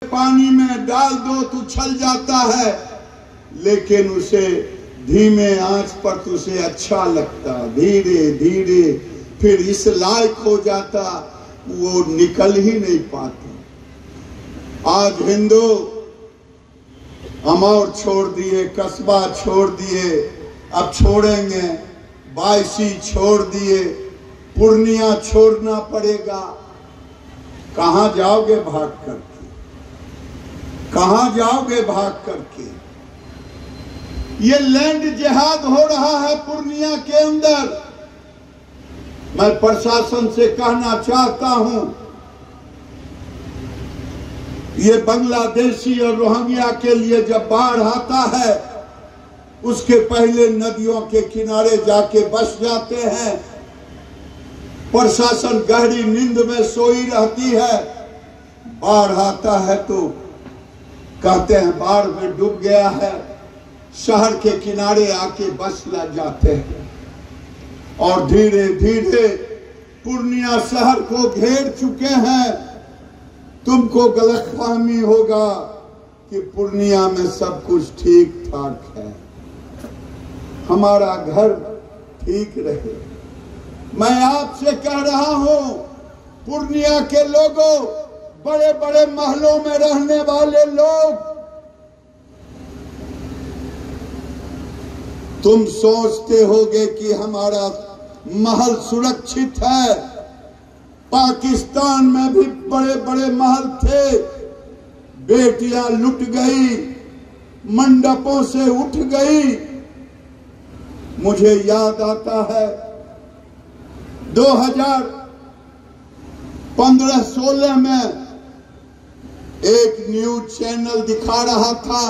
पानी में डाल दो तो उछल जाता है, लेकिन उसे धीमे आंच पर तो उसे अच्छा लगता, धीरे धीरे फिर इस लायक हो जाता वो निकल ही नहीं पाता। आज हिंदू अमौर छोड़ दिए, कस्बा छोड़ दिए, अब छोड़ेंगे, बायसी छोड़ दिए, पूर्णिया छोड़ना पड़ेगा। कहां जाओगे भाग करके, कहां जाओगे भाग करके? ये लैंड जिहाद हो रहा है पूर्णिया के अंदर। मैं प्रशासन से कहना चाहता हूं, ये बांग्लादेशी और रोहिंग्या के लिए जब बाढ़ आता है उसके पहले नदियों के किनारे जाके बस जाते हैं। प्रशासन गहरी नींद में सोई रहती है, बाढ़ आता है तो कहते हैं बाढ़ में डूब गया है, शहर के किनारे आके बस ला जाते हैं और धीरे धीरे पूर्णिया शहर को घेर चुके हैं। तुमको गलतफहमी होगा कि पूर्णिया में सब कुछ ठीक ठाक है, हमारा घर ठीक रहे। मैं आपसे कह रहा हूं, पूर्णिया के लोगों, बड़े बड़े महलों में रहने वाले लोग, तुम सोचते होगे कि हमारा महल सुरक्षित है। पाकिस्तान में भी बड़े बड़े महल थे, बेटियां लुट गई, मंडपों से उठ गई। मुझे याद आता है 2015-16 में एक न्यूज चैनल दिखा रहा था,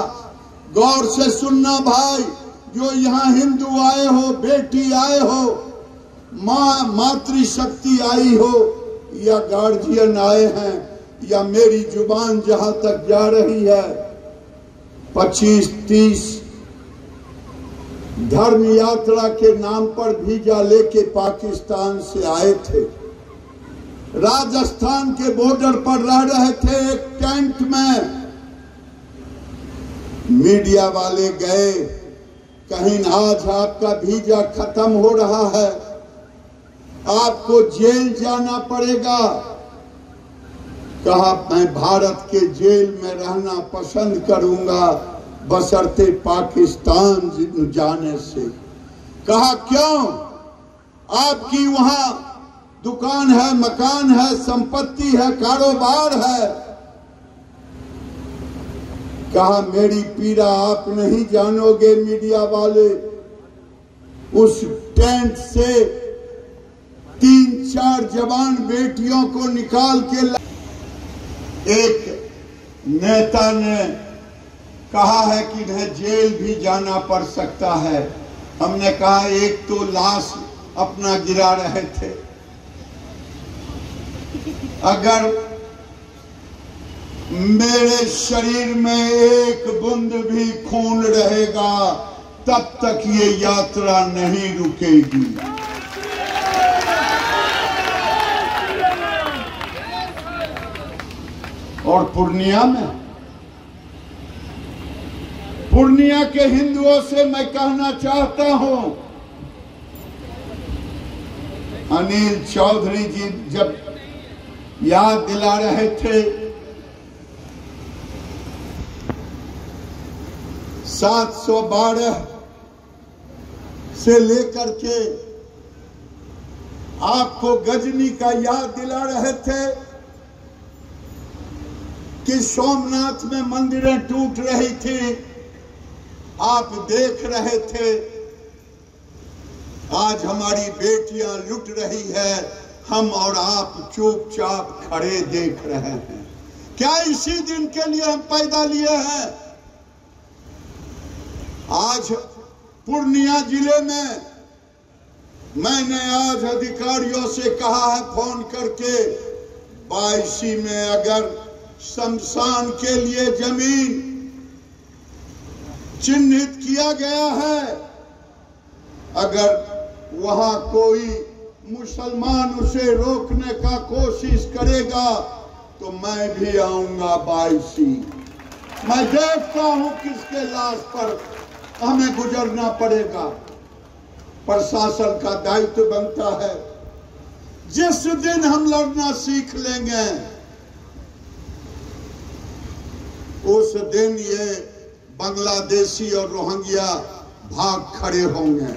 गौर से सुनना भाई, जो यहाँ हिंदू आए हो, बेटी आए हो, माँ मातृशक्ति आई हो, या गार्जियन आए हैं, या मेरी जुबान जहां तक जा रही है, 25-30 धर्म यात्रा के नाम पर वीजा लेके पाकिस्तान से आए थे, राजस्थान के बॉर्डर पर रह रहे थे एक टेंट में। मीडिया वाले गए, कहीं आज आपका वीजा खत्म हो रहा है, आपको जेल जाना पड़ेगा। कहा मैं भारत के जेल में रहना पसंद करूंगा बशर्ते पाकिस्तान जाने से। कहा क्यों? आपकी वहां दुकान है, मकान है, संपत्ति है, कारोबार है। कहा मेरी पीड़ा आप नहीं जानोगे मीडिया वाले। उस टेंट से 3-4 जवान बेटियों को निकाल के एक नेता ने कहा है कि इन्हें जेल भी जाना पड़ सकता है। हमने कहा एक तो लाश अपना गिरा रहे थे, अगर मेरे शरीर में एक बूंद भी खून रहेगा तब तक ये यात्रा नहीं रुकेगी। और पूर्णिया के हिंदुओं से मैं कहना चाहता हूं, अनिल चौधरी जी जब याद दिला रहे थे 712 से लेकर के आपको गजनी का याद दिला रहे थे कि सोमनाथ में मंदिरें टूट रही थी, आप देख रहे थे। आज हमारी बेटियां लुट रही है, हम और आप चुपचाप खड़े देख रहे हैं। क्या इसी दिन के लिए हम पैदा लिए हैं? आज पूर्णिया जिले में मैंने आज अधिकारियों से कहा है फोन करके, 22 में अगर शमशान के लिए जमीन चिन्हित किया गया है, अगर वहां कोई मुसलमान उसे रोकने का कोशिश करेगा तो मैं भी आऊंगा 22। मैं देखता हूं किसके लाश पर हमें गुजरना पड़ेगा। प्रशासन का दायित्व बनता है, जिस दिन हम लड़ना सीख लेंगे उस दिन ये बांग्लादेशी और रोहिंग्या भाग खड़े होंगे।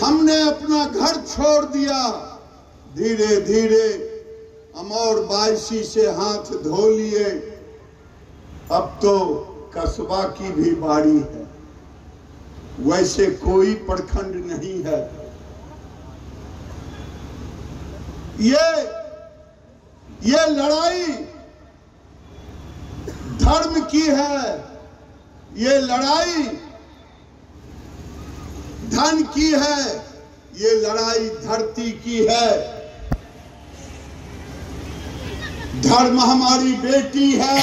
हमने अपना घर छोड़ दिया, धीरे धीरे हम और 22 से हाथ धो लिए। अब तो कस्बा की भी बारी है। वैसे कोई प्रखंड नहीं है। ये लड़ाई धर्म की है, ये लड़ाई धन की है, ये लड़ाई धरती की है। धर्म हमारी बेटी है।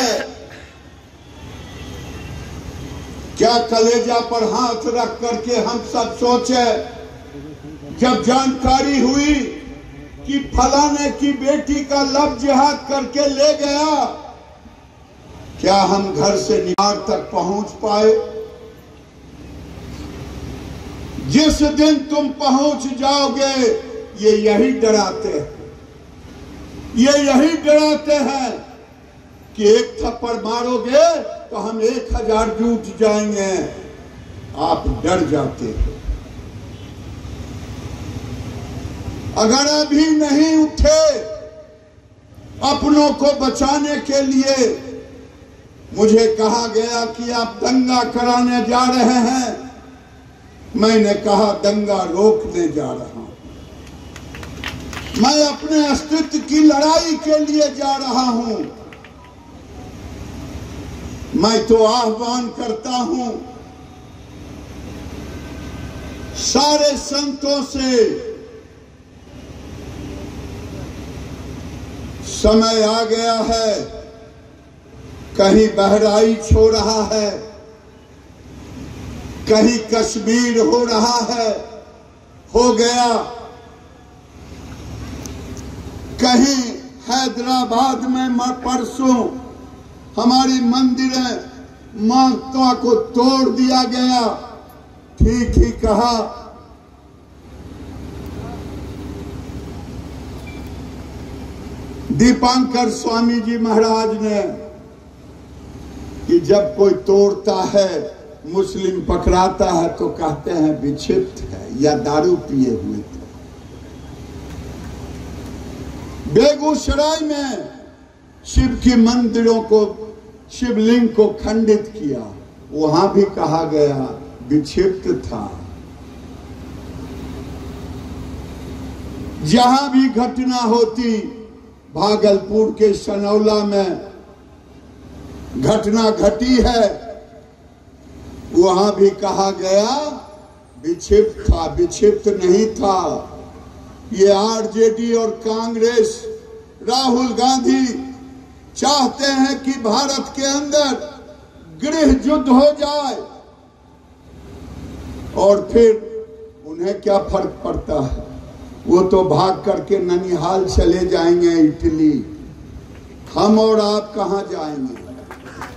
क्या कलेजा पर हाथ रख करके हम सब सोचे, जब जानकारी हुई कि फलाने की बेटी का लब जिहाद करके ले गया, क्या हम घर से निहार तक पहुंच पाए? जिस दिन तुम पहुंच जाओगे, ये यही डराते हैं, ये यही डराते हैं कि एक थप्पड़ मारोगे तो हम 1000 जूट जाएंगे। आप डर जाते हो। अगर अभी नहीं उठे अपनों को बचाने के लिए, मुझे कहा गया कि आप दंगा कराने जा रहे हैं। मैंने कहा दंगा रोकने जा रहा हूं। मैं अपने अस्तित्व की लड़ाई के लिए जा रहा हूं। मैं तो आह्वान करता हूं सारे संतों से, समय आ गया है। कहीं बहराइच हो रहा है, कहीं कश्मीर हो रहा है, हो गया, कहीं हैदराबाद में परसों हमारी मंदिरें माता को तोड़ दिया गया। ठीक ही कहा। दीपांकर स्वामी जी महाराज ने कि जब कोई तोड़ता है, मुस्लिम पकड़ाता है तो कहते हैं विक्षिप्त है या दारू पिए हुए थे। बेगूसराय में शिव के मंदिरों को, शिवलिंग को खंडित किया, वहां भी कहा गया विक्षिप्त था। जहां भी घटना होती, भागलपुर के सनौला में घटना घटी है, वहां भी कहा गया विक्षिप्त था, विक्षिप्त नहीं था। ये आरजेडी और कांग्रेस, राहुल गांधी चाहते हैं कि भारत के अंदर गृह युद्ध हो जाए, और फिर उन्हें क्या फर्क पड़ता है? वो तो भाग करके ननिहाल चले जाएंगे, इटली। हम और आप कहां जाएंगे?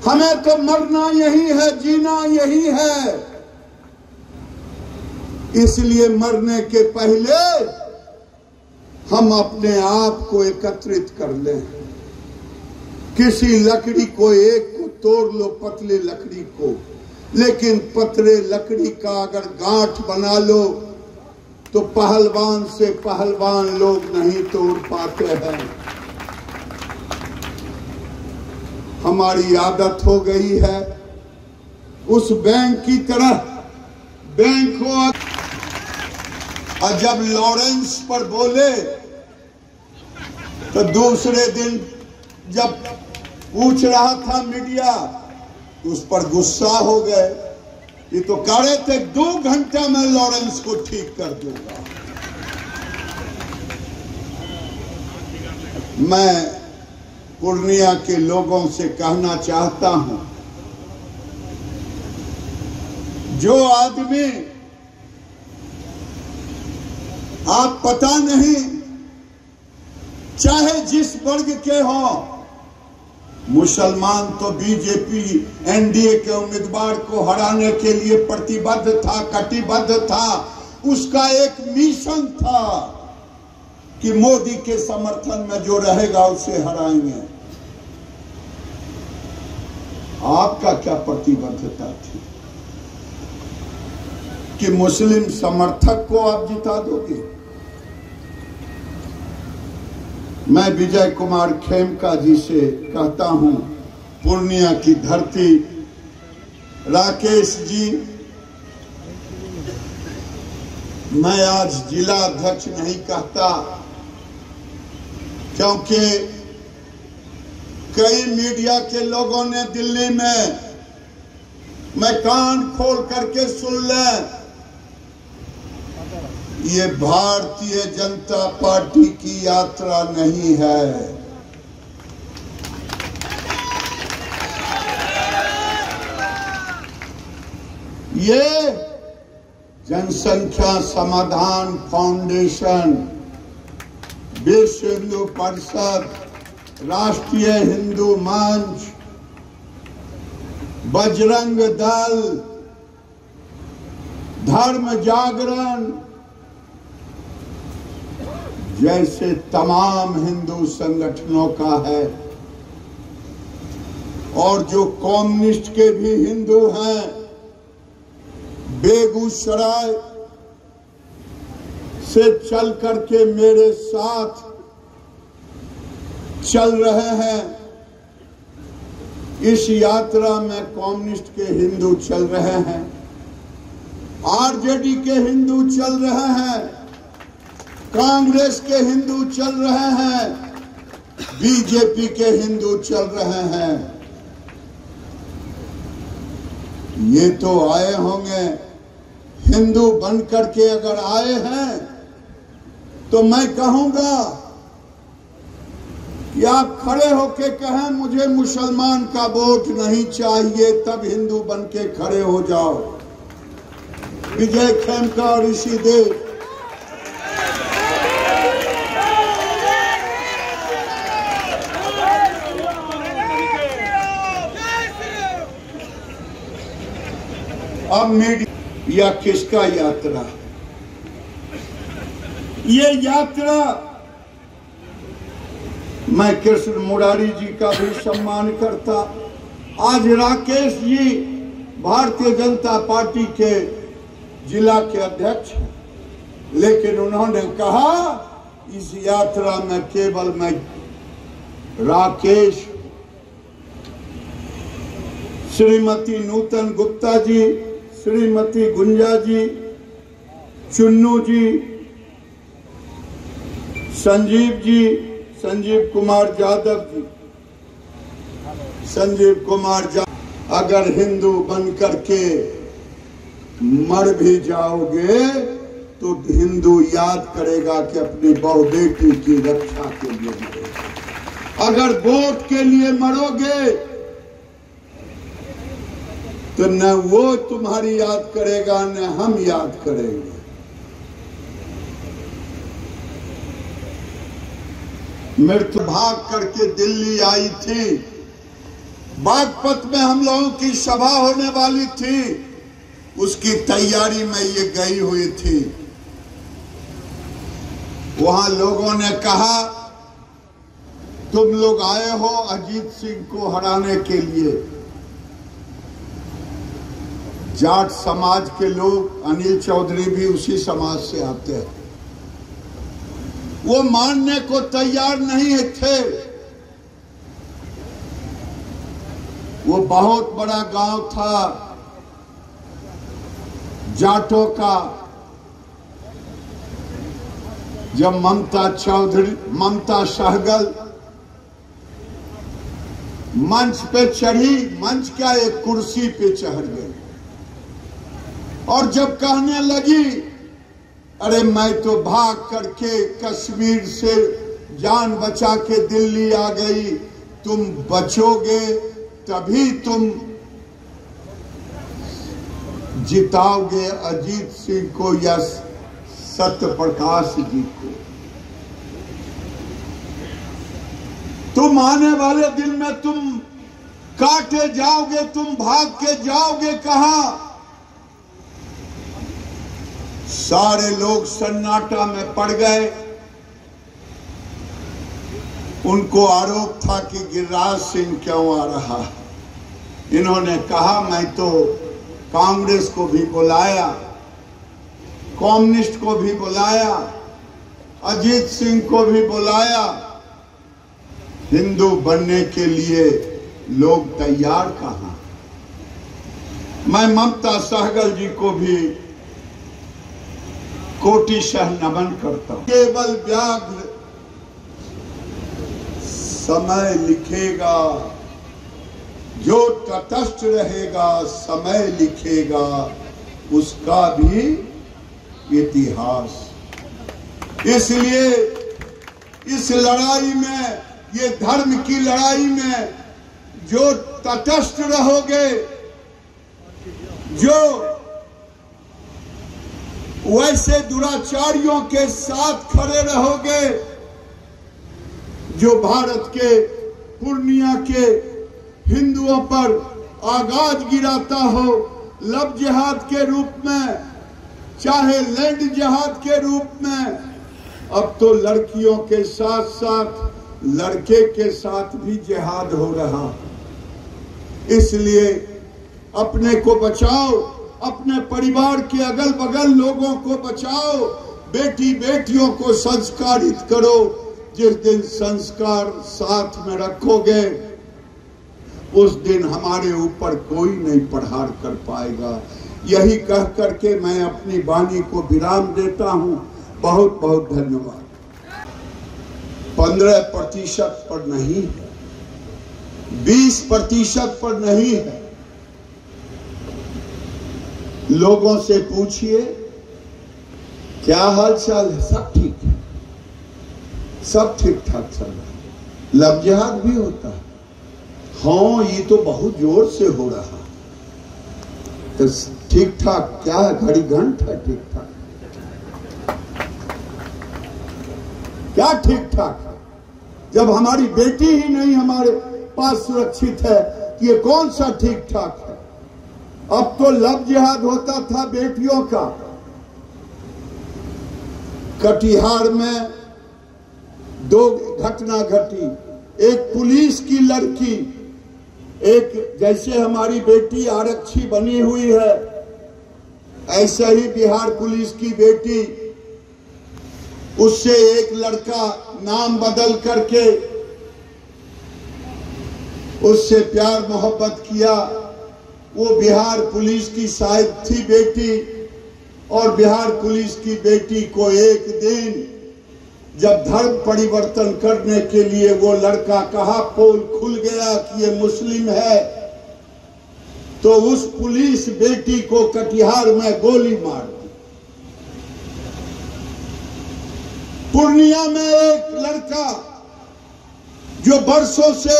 हमें तो मरना यही है, जीना यही है। इसलिए मरने के पहले हम अपने आप को एकत्रित कर लें। किसी लकड़ी को एक को तोड़ लो, पतले लकड़ी को, लेकिन पतले लकड़ी का अगर गांठ बना लो तो पहलवान से पहलवान लोग नहीं तोड़ पाते हैं। हमारी आदत हो गई है उस बैंक की तरह, बैंक को। और जब लॉरेंस पर बोले तो दूसरे दिन जब पूछ रहा था मीडिया, उस पर गुस्सा हो गए। ये तो कह रहे थे 2 घंटे में लॉरेंस को ठीक कर दूंगा। मैं पूर्णिया के लोगों से कहना चाहता हूं, जो आदमी, आप पता नहीं चाहे जिस वर्ग के हों। मुसलमान तो बीजेपी एनडीए के उम्मीदवार को हराने के लिए प्रतिबद्ध था, कटिबद्ध था। उसका एक मिशन था कि मोदी के समर्थन में जो रहेगा उसे हराएंगे। आपका क्या प्रतिबद्धता थी कि मुस्लिम समर्थक को आप जिता दोगे? मैं विजय कुमार खेमका जी से कहता हूं, पूर्णिया की धरती, राकेश जी, मैं आज जिला अध्यक्ष नहीं कहता, क्योंकि कई मीडिया के लोगों ने दिल्ली में, मैं कान खोल करके सुन लें, ये भारतीय जनता पार्टी की यात्रा नहीं है। ये जनसंख्या समाधान फाउंडेशन, विश्व हिंदू परिषद, राष्ट्रीय हिंदू मंच, बजरंग दल, धर्म जागरण जैसे तमाम हिंदू संगठनों का है। और जो कम्युनिस्ट के भी हिंदू हैं, बेगूसराय से चल करके मेरे साथ चल रहे हैं। इस यात्रा में कम्युनिस्ट के हिंदू चल रहे हैं, आरजेडी के हिंदू चल रहे हैं, कांग्रेस के हिंदू चल रहे हैं, बीजेपी के हिंदू चल रहे हैं। ये तो आए होंगे, हिंदू बन करके अगर आए हैं तो मैं कहूंगा कि आप खड़े होके कहें मुझे मुसलमान का वोट नहीं चाहिए, तब हिंदू बन के खड़े हो जाओ। विजय खेमका और ऋषि देव, अब मीडिया किसका यात्रा? ये यात्रा मैं कृष्ण मुरारी जी का भी सम्मान करता। आज राकेश जी भारतीय जनता पार्टी के जिला के अध्यक्ष हैं, लेकिन उन्होंने कहा इस यात्रा में केवल मैं राकेश, श्रीमती नूतन गुप्ता जी, श्रीमती गुंजा जी, चुन्नू जी, संजीव जी, संजीव कुमार यादव जी, संजीव कुमार यादव, अगर हिंदू बन करके मर भी जाओगे तो हिंदू याद करेगा कि अपनी बहु बेटी की रक्षा के लिए मरे। अगर वोट के लिए मरोगे तो न वो तुम्हारी याद करेगा न हम याद करेंगे। मृत्यु भाग करके दिल्ली आई थी, बागपत में हम लोगों की सभा होने वाली थी, उसकी तैयारी में ये गई हुई थी। वहां लोगों ने कहा तुम लोग आए हो अजीत सिंह को हराने के लिए। जाट समाज के लोग, अनिल चौधरी भी उसी समाज से आते हैं, वो मानने को तैयार नहीं थे। वो बहुत बड़ा गांव था जाटों का। जब ममता सहगल मंच पे चढ़ी, मंच क्या एक कुर्सी पे चढ़ गई, और जब कहने लगी अरे मैं तो भाग करके कश्मीर से जान बचा के दिल्ली आ गई, तुम बचोगे तभी तुम जिताओगे अजीत सिंह को या सत्य प्रकाश जी को। तुम आने वाले दिन में तुम काटे जाओगे, तुम भाग के जाओगे कहां? सारे लोग सन्नाटा में पड़ गए। उनको आरोप था कि गिरिराज सिंह क्यों आ रहा है। इन्होंने कहा मैं तो कांग्रेस को भी बुलाया, कम्युनिस्ट को भी बुलाया, अजीत सिंह को भी बुलाया, हिंदू बनने के लिए लोग तैयार कहां? मैं ममता सहगल जी को भी कोटिशः नमन करता हूं। केवल व्याघ्र समय लिखेगा, जो तटस्थ रहेगा समय लिखेगा उसका भी इतिहास। इसलिए इस लड़ाई में, ये धर्म की लड़ाई में जो तटस्थ रहोगे, जो वैसे दुराचारियों के साथ खड़े रहोगे, जो भारत के पूर्णिया के हिंदुओं पर आगाज गिराता हो, लव जिहाद के रूप में, चाहे लैंड जिहाद के रूप में, अब तो लड़कियों के साथ साथ लड़के के साथ भी जिहाद हो रहा। इसलिए अपने को बचाओ, अपने परिवार के अगल बगल लोगों को बचाओ, बेटी बेटियों को संस्कारित करो। जिस दिन संस्कार साथ में रखोगे उस दिन हमारे ऊपर कोई नहीं प्रहार कर पाएगा। यही कह करके मैं अपनी वाणी को विराम देता हूं। बहुत बहुत धन्यवाद। 15% पर नहीं है, 20% पर नहीं है। लोगों से पूछिए क्या हाल चाल है, सब ठीक है, सब ठीक ठाक चल रहा है। लव जिहाद भी होता है, हाँ ये तो बहुत जोर से हो रहा है। तो ठीक ठाक क्या है, घड़ी घंटा है ठीक ठाक, क्या ठीक ठाक है? जब हमारी बेटी ही नहीं हमारे पास सुरक्षित है कि ये कौन सा ठीक ठाक है? अब तो लव जिहाद होता था बेटियों का। कटिहार में 2 घटना घटी। एक पुलिस की लड़की, एक जैसे हमारी बेटी आरक्षी बनी हुई है, ऐसे ही बिहार पुलिस की बेटी, उससे एक लड़का नाम बदल करके उससे प्यार मोहब्बत किया। वो बिहार पुलिस की शायद थी बेटी, और बिहार पुलिस की बेटी को एक दिन जब धर्म परिवर्तन करने के लिए वो लड़का कहा, पोल खुल गया कि ये मुस्लिम है, तो उस पुलिस बेटी को कटिहार में गोली मार दी। पूर्णिया में एक लड़का जो बरसों से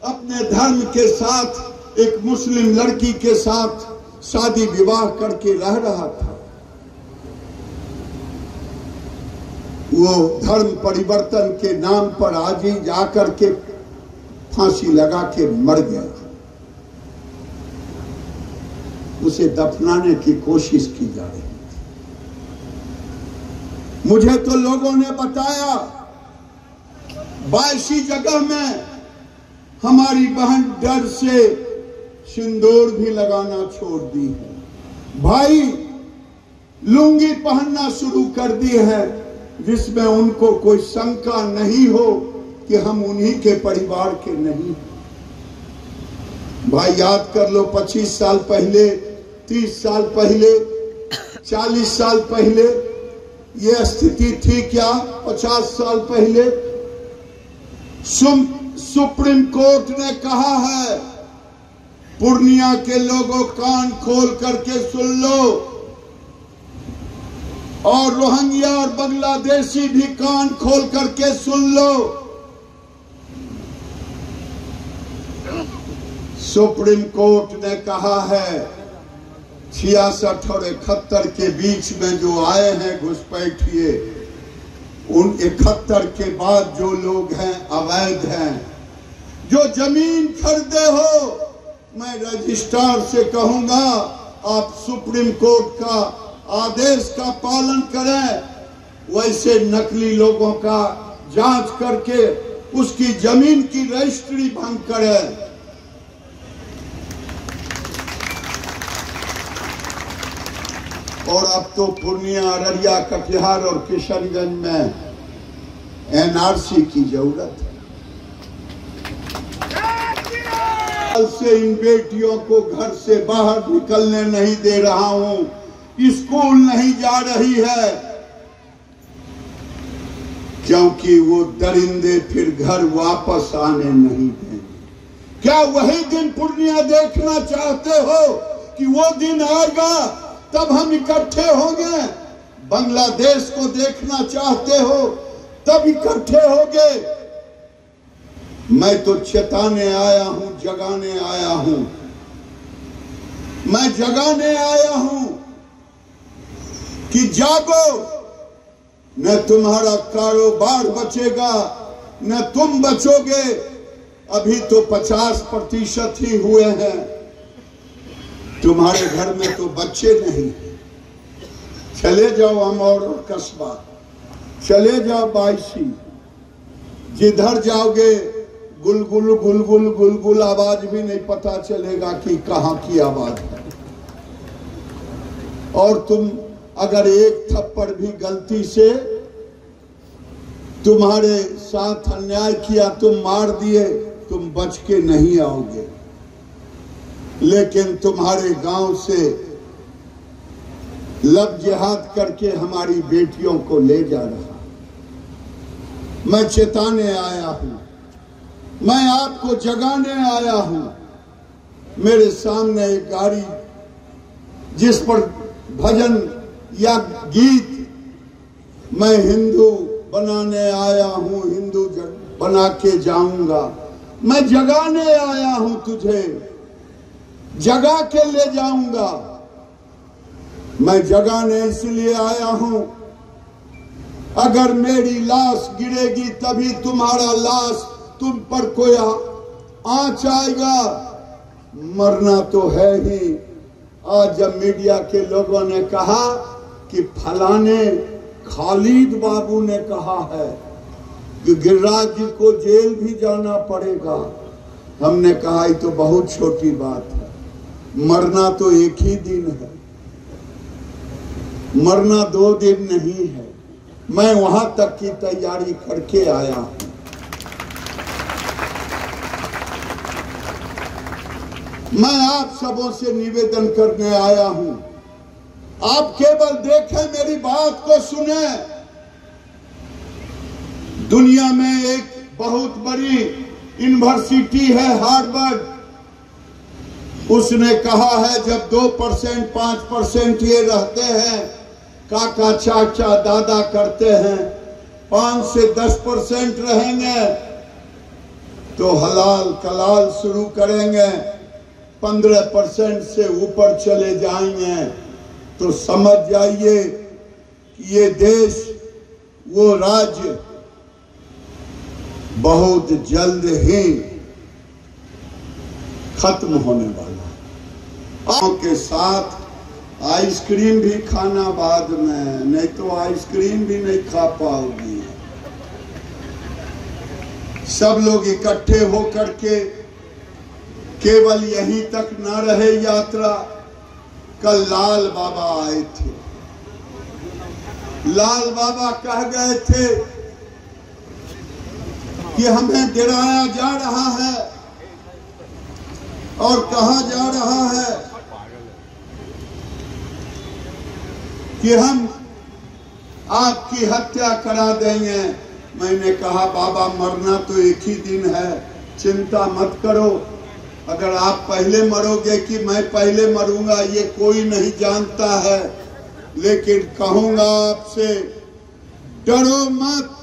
अपने धर्म के साथ एक मुस्लिम लड़की के साथ शादी विवाह करके रह रहा था, वो धर्म परिवर्तन के नाम पर आज ही जाकर के फांसी लगा के मर गया। उसे दफनाने की कोशिश की जा रही। मुझे तो लोगों ने बताया 22 जगह में हमारी बहन डर से सिंदूर भी लगाना छोड़ दी है। भाई लुंगी पहनना शुरू कर दी है, जिसमें उनको कोई शंका नहीं हो कि हम उन्हीं के परिवार के नहीं। भाई याद कर लो, 25 साल पहले, 30 साल पहले, 40 साल पहले ये स्थिति थी क्या? 50 साल पहले सुप्रीम कोर्ट ने कहा है, पूर्णिया के लोगों कान खोल करके सुन लो, और रोहिंग्या और बांग्लादेशी भी कान खोल करके सुन लो। सुप्रीम कोर्ट ने कहा है 66 और 71 के बीच में जो आए हैं घुसपैठिए, उन 71 के बाद जो लोग हैं अवैध हैं, जो जमीन खरीदे हो, मैं रजिस्ट्रार से कहूंगा आप सुप्रीम कोर्ट का आदेश का पालन करें, वैसे नकली लोगों का जांच करके उसकी जमीन की रजिस्ट्री भंग करें। और अब तो पूर्णिया, अररिया, कटिहार और किशनगंज में एनआरसी की जरूरत है। से इन बेटियों को घर से बाहर निकलने नहीं दे रहा हूं, स्कूल नहीं जा रही है, क्योंकि वो दरिंदे फिर घर वापस आने नहीं देंगे। क्या वही दिन पूर्णिया देखना चाहते हो कि वो दिन आएगा तब हम इकट्ठे होंगे? बांग्लादेश को देखना चाहते हो तब इकट्ठे होंगे? मैं तो चेताने आया हूं, जगाने आया हूं। मैं जगाने आया हूं कि जागो, न तुम्हारा कारोबार बचेगा, न तुम बचोगे। अभी तो 50% ही हुए हैं, तुम्हारे घर में तो बच्चे नहीं। चले जाओ अमौर और कस्बा, चले जाओ बायसी, जिधर जाओगे गुलगुल गुलगुल गुलगुल आवाज भी नहीं पता चलेगा कि कहां की आवाज है। और तुम अगर एक थप्पड़ भी गलती से तुम्हारे साथ अन्याय किया, तुम मार दिए, तुम बच के नहीं आओगे। लेकिन तुम्हारे गांव से लब जिहाद करके हमारी बेटियों को ले जा रहा। मैं चेताने आया हूं, मैं आपको जगाने आया हूं। मेरे सामने एक गाड़ी जिस पर भजन या गीत, मैं हिंदू बनाने आया हूं, हिंदू बना के जाऊंगा। मैं जगाने आया हूं, तुझे जगा के ले जाऊंगा। मैं जगाने इसलिए आया हूं, अगर मेरी लाश गिरेगी तभी तुम्हारा लाश तुम पर कोई आंच आएगा। मरना तो है ही। आज जब मीडिया के लोगों ने कहा कि फलाने खालिद बाबू ने कहा है कि गिरिराज जी को जेल भी जाना पड़ेगा, हमने कहा ये तो बहुत छोटी बात है। मरना तो एक ही दिन है, मरना 2 दिन नहीं है। मैं वहां तक की तैयारी करके आया हूं। मैं आप सबों से निवेदन करने आया हूं, आप केवल देखें, मेरी बात को सुने। दुनिया में एक बहुत बड़ी यूनिवर्सिटी है हार्वर्ड, उसने कहा है जब 2% 5% ये रहते हैं, काका चाचा दादा करते हैं, 5 से 10% रहेंगे तो हलाल कलाल शुरू करेंगे, 15% से ऊपर चले जाएंगे तो समझ जाइए कि ये देश, वो राज्य बहुत जल्द ही खत्म होने वाला है। के साथ आइसक्रीम भी खाना बाद में, नहीं तो आइसक्रीम भी नहीं खा पाओगी। सब लोग इकट्ठे होकर के केवल यहीं तक न रहे यात्रा। कल लाल बाबा आए थे, लाल बाबा कह गए थे कि हमें गिराया जा रहा है, और कहा जा रहा है कि हम आपकी हत्या करा देंगे। मैंने कहा बाबा मरना तो एक ही दिन है, चिंता मत करो। अगर आप पहले मरोगे कि मैं पहले मरूंगा ये कोई नहीं जानता है, लेकिन कहूंगा आपसे डरो मत।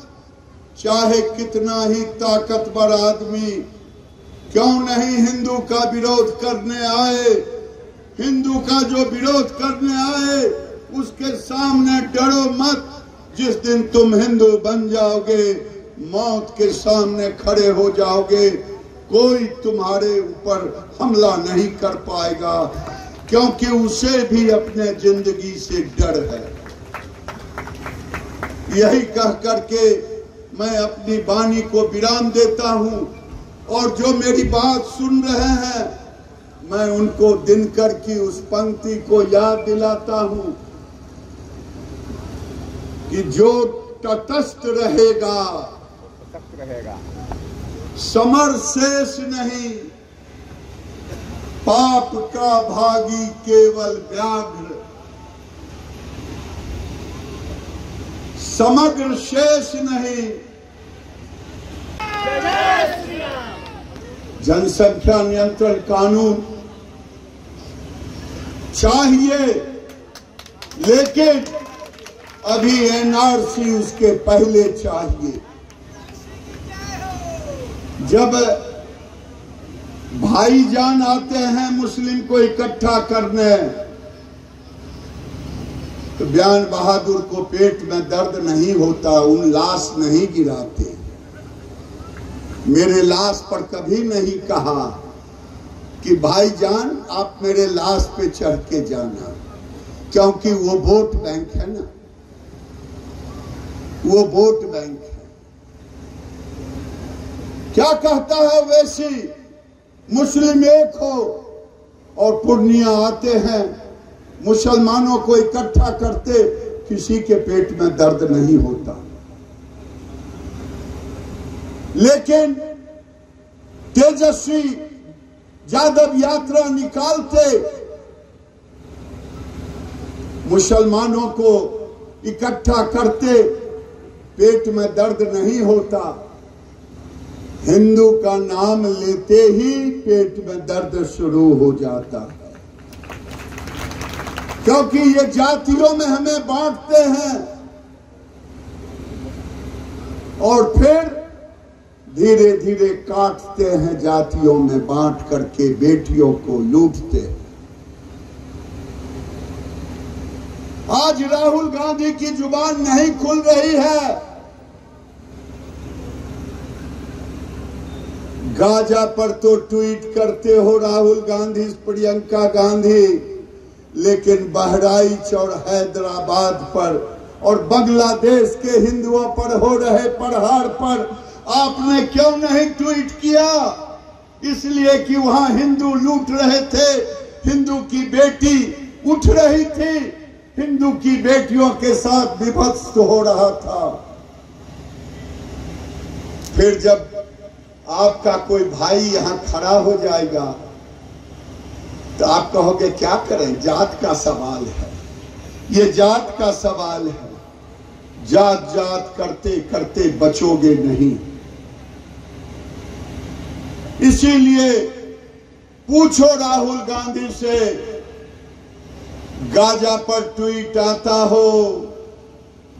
चाहे कितना ही ताकतवर आदमी क्यों नहीं हिंदू का विरोध करने आए, हिंदू का जो विरोध करने आए उसके सामने डरो मत। जिस दिन तुम हिंदू बन जाओगे, मौत के सामने खड़े हो जाओगे, कोई तुम्हारे ऊपर हमला नहीं कर पाएगा, क्योंकि उसे भी अपने जिंदगी से डर है। यही कह करके मैं अपनी वाणी को विराम देता हूं, और जो मेरी बात सुन रहे हैं, मैं उनको दिनकर की उस पंक्ति को याद दिलाता हूं कि जो तटस्थ रहेगा समर शेष नहीं, पाप का भागी केवल व्याघ्र, समग्र शेष नहीं। जनसंख्या नियंत्रण कानून चाहिए, लेकिन अभी एनआरसी उसके पहले चाहिए। जब भाईजान आते हैं मुस्लिम को इकट्ठा करने, तो बयान बहादुर को पेट में दर्द नहीं होता, उन लाश नहीं गिराते। मेरे लाश पर कभी नहीं कहा कि भाईजान आप मेरे लाश पे चढ़ के जाना, क्योंकि वो वोट बैंक है ना, वो वोट बैंक है। क्या कहता है वैसी, मुस्लिम एक हो, और पूर्णिया आते हैं मुसलमानों को इकट्ठा करते, किसी के पेट में दर्द नहीं होता। लेकिन तेजस्वी यादव यात्रा निकालते, मुसलमानों को इकट्ठा करते, पेट में दर्द नहीं होता। हिंदू का नाम लेते ही पेट में दर्द शुरू हो जाता है, क्योंकि ये जातियों में हमें बांटते हैं और फिर धीरे धीरे काटते हैं, जातियों में बांट करके बेटियों को लूटते हैं। आज राहुल गांधी की जुबान नहीं खुल रही है। गाजा पर तो ट्वीट करते हो राहुल गांधी, प्रियंका गांधी, लेकिन बहराइच और हैदराबाद पर और बांग्लादेश के हिंदुओं पर हो रहे प्रहार पर आपने क्यों नहीं ट्वीट किया? इसलिए कि वहां हिंदू लूट रहे थे, हिंदू की बेटी उठ रही थी, हिंदू की बेटियों के साथ विभत्स हो रहा था। फिर जब आपका कोई भाई यहां खड़ा हो जाएगा तो आप कहोगे क्या करें, जात का सवाल है, ये जात का सवाल है, जात जात करते करते बचोगे नहीं। इसीलिए पूछो राहुल गांधी से, गाजा पर ट्वीट आता हो,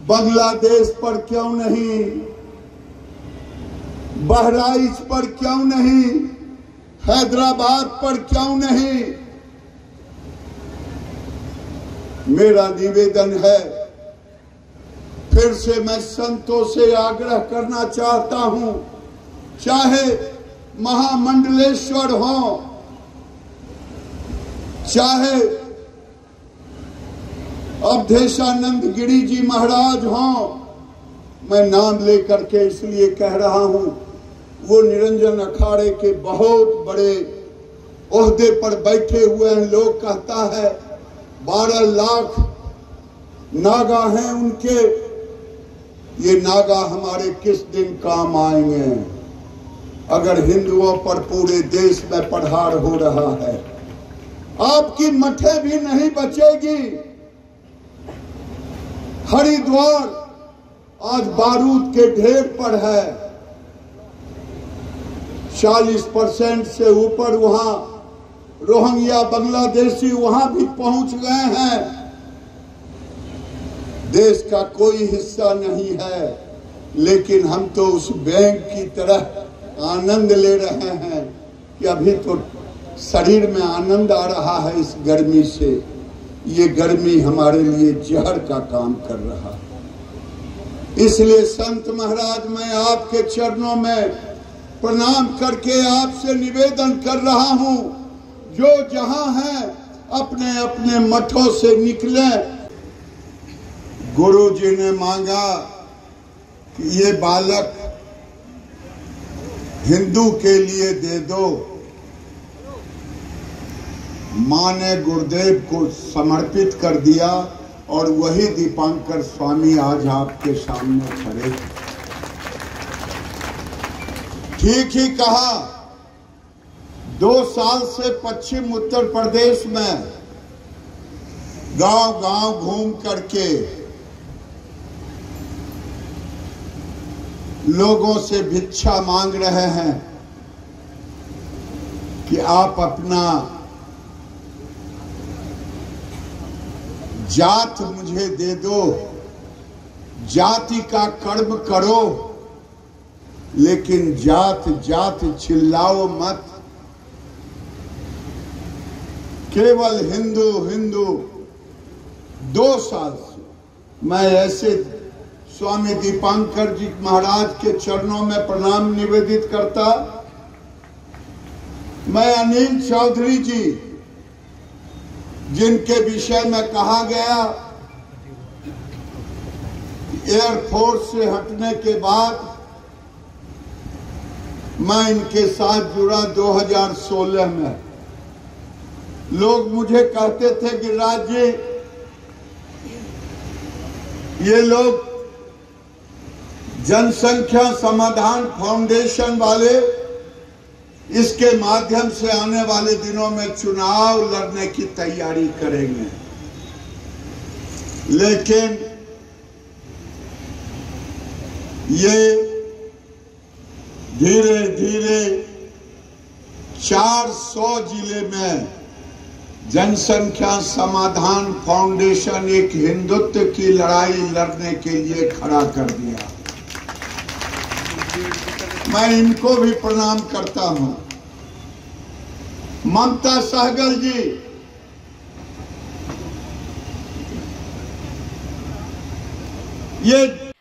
बांग्लादेश पर क्यों नहीं, बहराइच पर क्यों नहीं, हैदराबाद पर क्यों नहीं? मेरा निवेदन है, फिर से मैं संतों से आग्रह करना चाहता हूं, चाहे महामंडलेश्वर हो, चाहे अवधेशानंद गिरी जी महाराज हो, मैं नाम लेकर के इसलिए कह रहा हूं, वो निरंजन अखाड़े के बहुत बड़े ओहदे पर बैठे हुए हैं। लोग कहता है 12 लाख नागा हैं उनके, ये नागा हमारे किस दिन काम आएंगे अगर हिंदुओं पर पूरे देश में प्रहार हो रहा है? आपकी मठे भी नहीं बचेगी। हरिद्वार आज बारूद के ढेर पर है, 40% से ऊपर वहां रोहिंग्या बांग्लादेशी वहां भी पहुंच गए हैं। देश का कोई हिस्सा नहीं है, लेकिन हम तो उस बैंक की तरह आनंद ले रहे हैं कि अभी तो शरीर में आनंद आ रहा है इस गर्मी से। ये गर्मी हमारे लिए जहर का काम कर रहा है। इसलिए संत महाराज, मैं आपके चरणों में प्रणाम करके आपसे निवेदन कर रहा हूं, जो जहां है अपने अपने मठों से निकले। गुरु जी ने मांगा कि ये बालक हिंदू के लिए दे दो। मां ने गुरुदेव को समर्पित कर दिया और वही दीपांकर स्वामी आज आपके सामने खड़े। ठीक ही कहा। 2 साल से पश्चिम उत्तर प्रदेश में गांव गांव घूम करके लोगों से भिक्षा मांग रहे हैं कि आप अपना जात मुझे दे दो, जाति का कर्म करो, लेकिन जात जात चिल्लाओ मत। केवल हिंदू हिंदू। 2 साल से मैं ऐसे स्वामी दीपांकर जी महाराज के चरणों में प्रणाम निवेदित करता। मैं अनिल चौधरी जी, जिनके विषय में कहा गया एयरफोर्स से हटने के बाद मैं इनके साथ जुड़ा 2016 में। लोग मुझे कहते थे कि गिरिराज जी, ये लोग जनसंख्या समाधान फाउंडेशन वाले इसके माध्यम से आने वाले दिनों में चुनाव लड़ने की तैयारी करेंगे। लेकिन ये धीरे धीरे 400 जिले में जनसंख्या समाधान फाउंडेशन एक हिंदुत्व की लड़ाई लड़ने के लिए खड़ा कर दिया। मैं इनको भी प्रणाम करता हूं। ममता सहगल जी,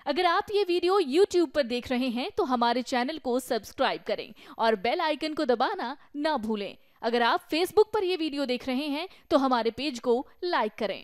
अगर आप ये वीडियो YouTube पर देख रहे हैं तो हमारे चैनल को सब्सक्राइब करें और बेल आइकन को दबाना ना भूलें। अगर आप Facebook पर ये वीडियो देख रहे हैं तो हमारे पेज को लाइक करें।